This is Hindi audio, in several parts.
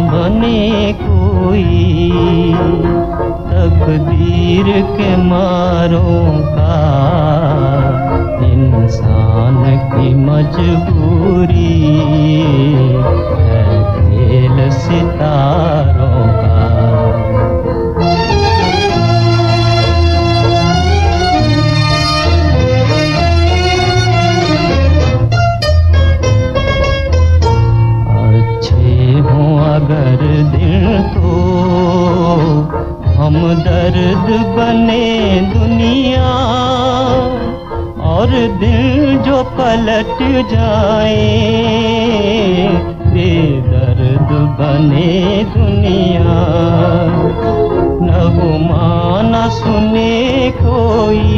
बने कोई तकदीर के मारों का, इंसान की मजबूरी है खेल सितारों का। अगर दिल तो हम दर्द बने दुनिया, और दिल जो पलट जाए बेदर्द बने दुनिया। नगमा न सुने कोई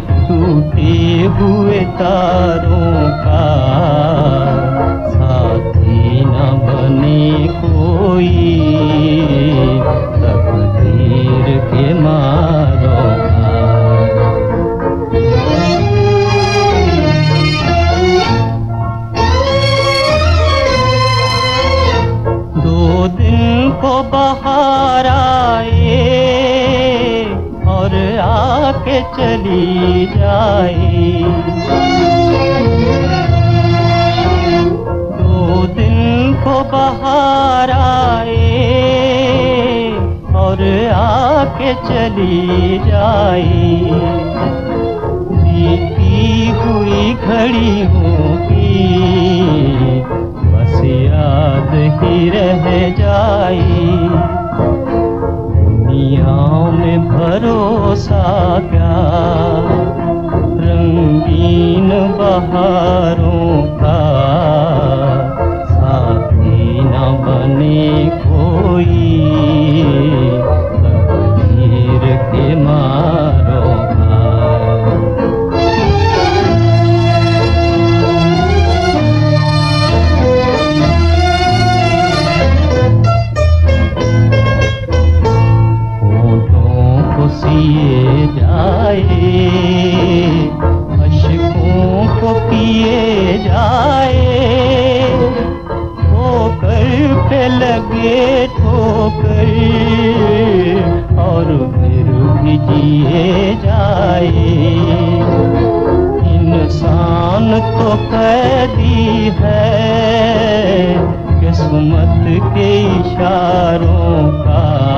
टूटे हुए तारों का, न बने कोई तकदीर के मारों का। दो दिन को बहार आए और आके चली जाए, को बहार आए और आके चली जाए। बीती हुई घड़ियों की बस याद ही रह जाए। दुनिया में भरोसा क्या रंगीन बहारों का, न बने कोई तकदीर के मारों का। होठों को सिए जाए, अश्कों को पिए जाए, पे लगे ठोकर और फिर भी जिए जाए। इंसान तो कैदी है किस्मत के इशारों का।